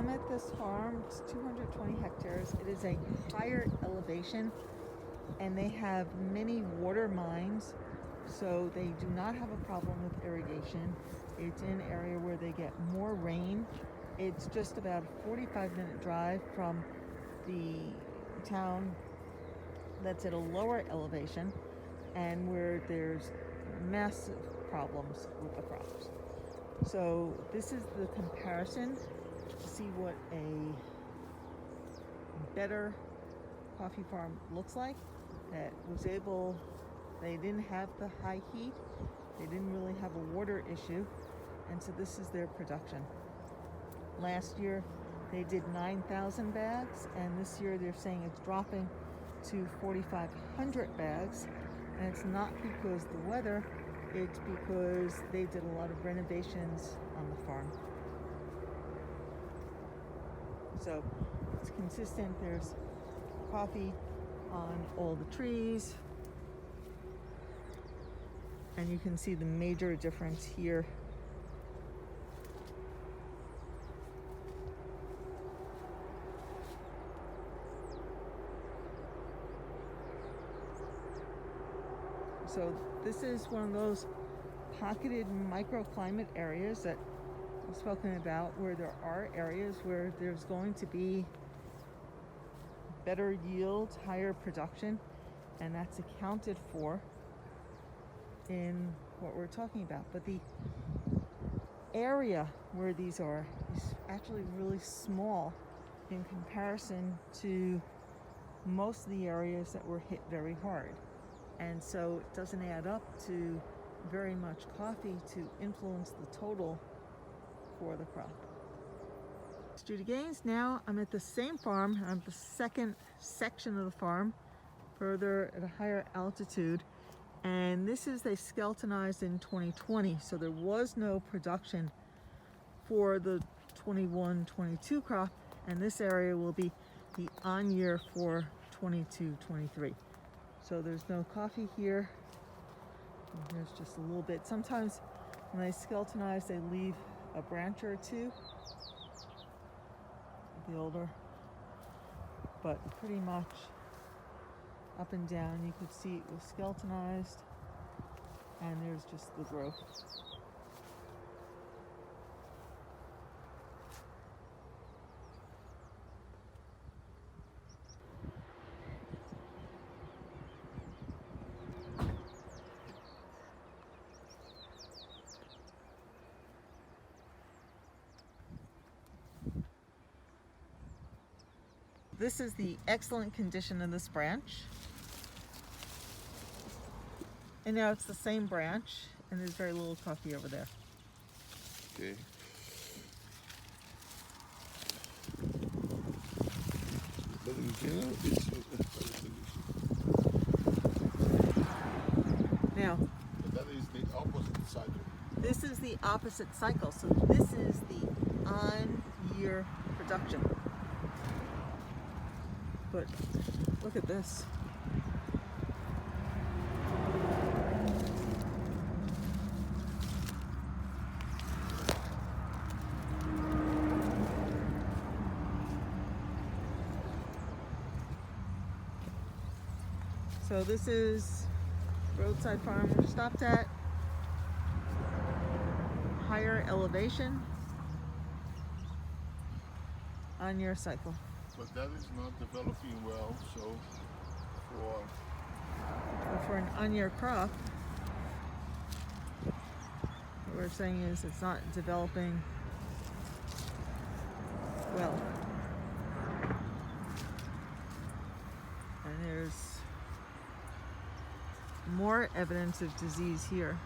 I'm at this farm. It's 220 hectares. It is a higher elevation, and they have many water mines, so they do not have a problem with irrigation. It's in an area where they get more rain. It's just about a 45-minute drive from the town that's at a lower elevation and where there's massive problems with the crops. So this is the comparison to see what a better coffee farm looks like, that was able, they didn't have the high heat, they didn't really have a water issue, and so this is their production. Last year they did 9,000 bags, and this year they're saying it's dropping to 4,500 bags, and it's not because the weather, it's because they did a lot of renovations on the farm. So it's consistent. There's coffee on all the trees, and you can see the major difference here. So this is one of those pocketed microclimate areas that I've spoken about, where there are areas where there's going to be better yields, higher production, and that's accounted for in what we're talking about. But the area where these are is actually really small in comparison to most of the areas that were hit very hard. And so it doesn't add up to very much coffee to influence the total for the crop. It's Judy Gaines. Now I'm at the same farm. I'm at the second section of the farm, further at a higher altitude. And this is, they skeletonized in 2020. So there was no production for the 21-22 crop. And this area will be the on year for 22-23. So there's no coffee here. And there's just a little bit. Sometimes when they skeletonize, they leave a branch or two, the older, but pretty much up and down you could see it was skeletonized, and there's just the growth. This is the excellent condition of this branch. And now it's the same branch, and there's very little coffee over there. Okay. But in general, it's now, but that is the opposite cycle. this is the opposite cycle. So this is the on-year production. But look at this. So this is roadside farm we stopped at. Higher elevation on your cycle. But that is not developing well, so For an on-year crop, what we're saying is it's not developing well. And there's more evidence of disease here.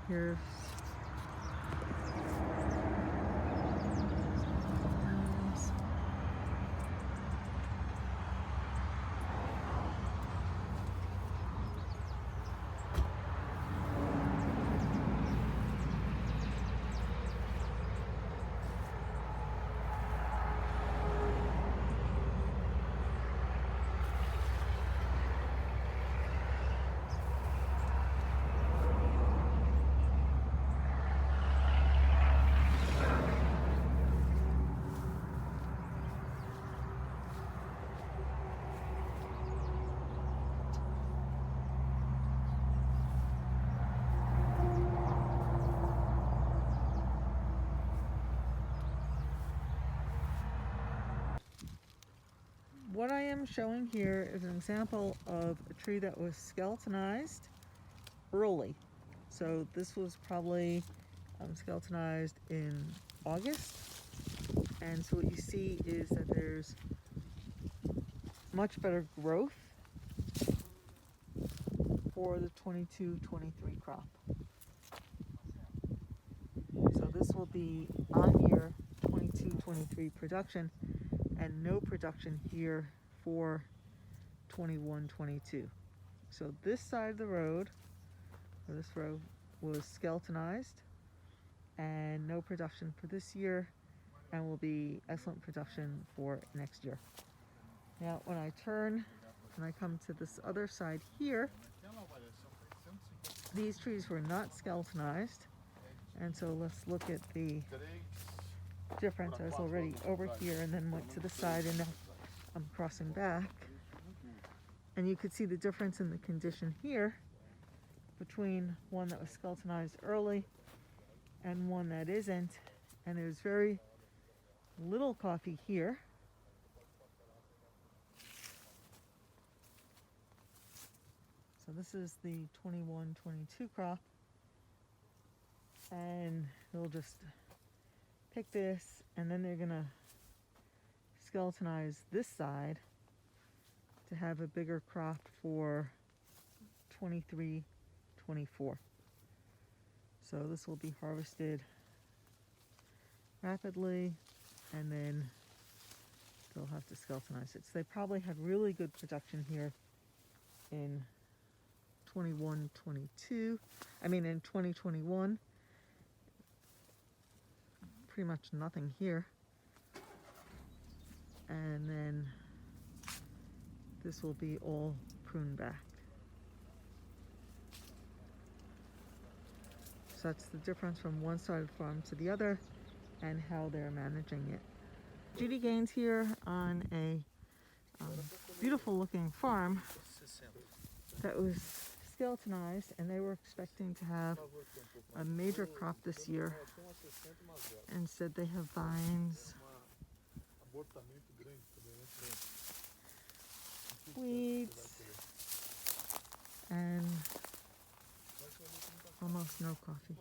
Here's what I am showing here is an example of a tree that was skeletonized early. So this was probably skeletonized in August. And so what you see is that there's much better growth for the 22-23 crop. So this will be on year 22-23 production and no production here for 21-22. So this side of the road, or this row, was skeletonized and no production for this year, and will be excellent production for next year. Now when I turn and I come to this other side here, these trees were not skeletonized, and so let's look at the difference. I was already over here and then went to the side, and now I'm crossing back, and you could see the difference in the condition here between one that was skeletonized early and one that isn't. And there's very little coffee here. So this is the 21-22 crop, and they'll just pick this, and then they're gonna skeletonize this side to have a bigger crop for 23-24. So this will be harvested rapidly, and then they'll have to skeletonize it. So they probably had really good production here in 21-22. I mean in 2021. Pretty much nothing here. And then this will be all pruned back. So that's the difference from one side of the farm to the other and how they're managing it. Judy Gaines here on a beautiful looking farm that was skeletonized, and they were expecting to have a major crop this year. Instead they have vines, weeds, and almost no coffee.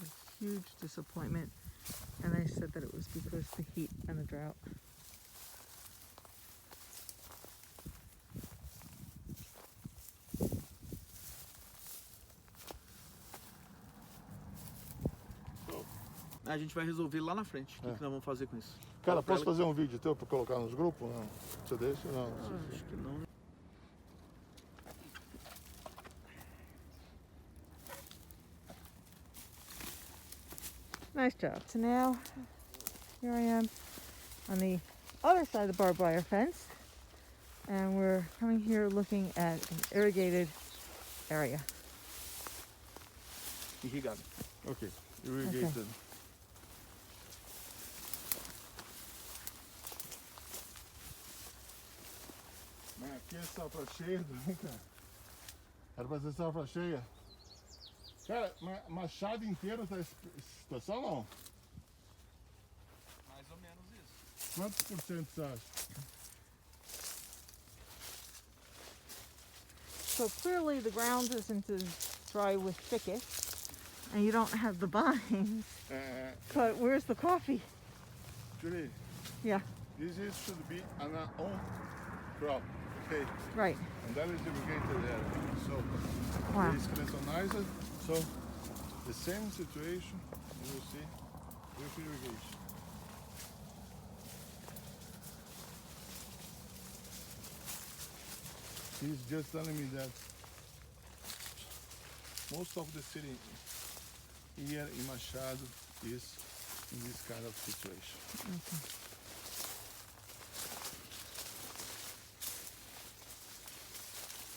A huge disappointment, and they said that it was because of the heat and the drought. A gente vai resolver lá na frente o que nós vamos fazer com isso. Cara, posso fazer um vídeo teu para colocar nos grupos? Não. Você deixa? Não. Acho que não, né? Nice job. So now, here I am on the other side of the barbed wire fence, and we're coming here looking at an irrigated area. Irrigado. Ok, irrigated. Okay. Mas aqui é safra cheia, né, cara? Era pra ser safra cheia. Cara, Machado inteiro tá essa situação, não? Mais ou menos isso. Quantos por cento você acha? So clearly the ground isn't as dry with thicket, and you don't have the vines, but where's the coffee? Julie, Yeah, should be an own crop, okay? right. And that is irrigated area. So, Wow. it's skeletonized. So, the same situation you will see with irrigation. He's just telling me that most of the city here in Machado is in this kind of situation. Okay.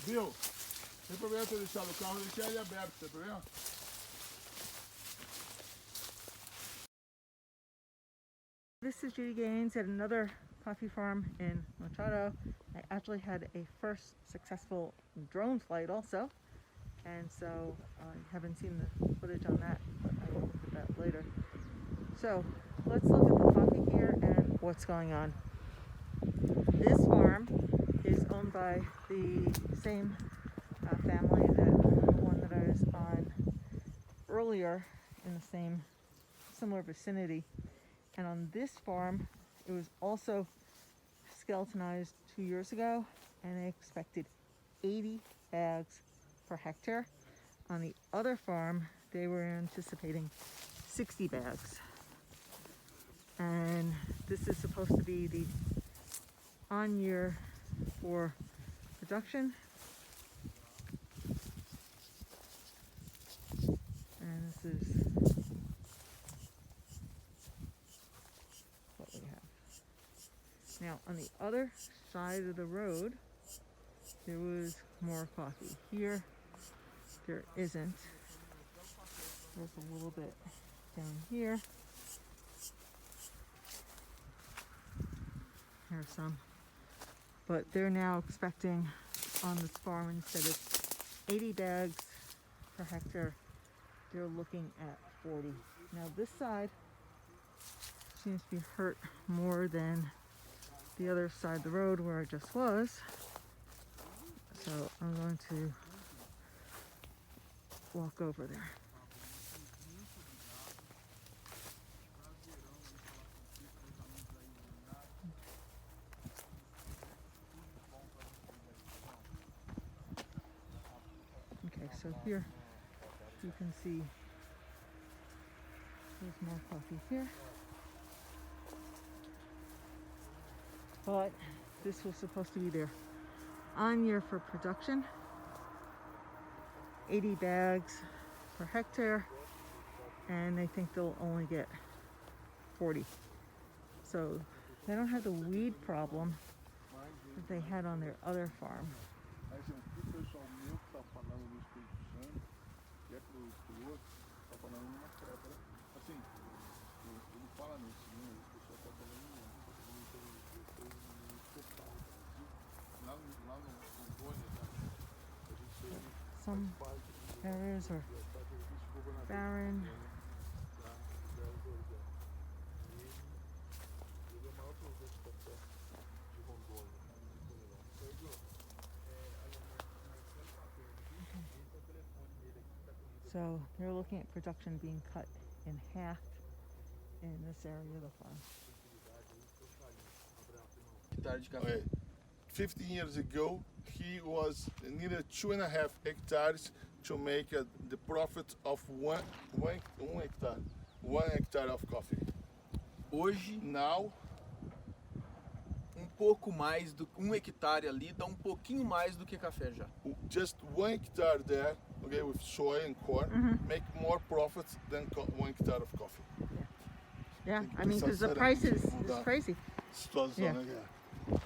Viu? Tem problema ter deixado o carro, deixar ele aberto, tem problema? This is Judy Gaines at another coffee farm in Machado. I actually had a first successful drone flight also, and so I haven't seen the footage on that, but I will look at that later. So let's look at the coffee here and what's going on. This farm is owned by the same family that the one that I was on earlier in the same similar vicinity. And on this farm, it was also skeletonized 2 years ago, and they expected 80 bags per hectare. On the other farm, they were anticipating 60 bags. And this is supposed to be the on year for production. And this is what we have. Now, on the other side of the road, there was more coffee. Here, there isn't. There's a little bit down here. Here's some. But they're now expecting on this farm, instead of 80 bags per hectare, they're looking at 40. Now this side seems to be hurt more than the other side of the road where I just was. So I'm going to walk over there. Okay, so here you can see there's more coffee here. But this was supposed to be their on year for production. 80 bags per hectare, and they think they'll only get 40. So they don't have the weed problem that they had on their other farm. Mas aqui o pessoal meu que tá falando no Espírito Santo, que é pro outro, tá falando numa quebra. Assim, ele fala nisso, né? O pessoal tá falando lá no Goiás, a gente fez Some areas are barren. So they're looking at production being cut in half in this area of the farm. Hectare de café. Okay. 15 years ago, he needed 2.5 hectares to make the profit of one hectare of coffee. Hoje, Now, pouco mais do 1 hectare ali dá pouquinho mais do que café já. just 1 hectare there, okay, with soy and corn, make more profit than 1 hectare of coffee. Yeah, Tem que I mean, pensar because the sério price nisso, is mudar. crazy. Situação, Yeah. né, cara?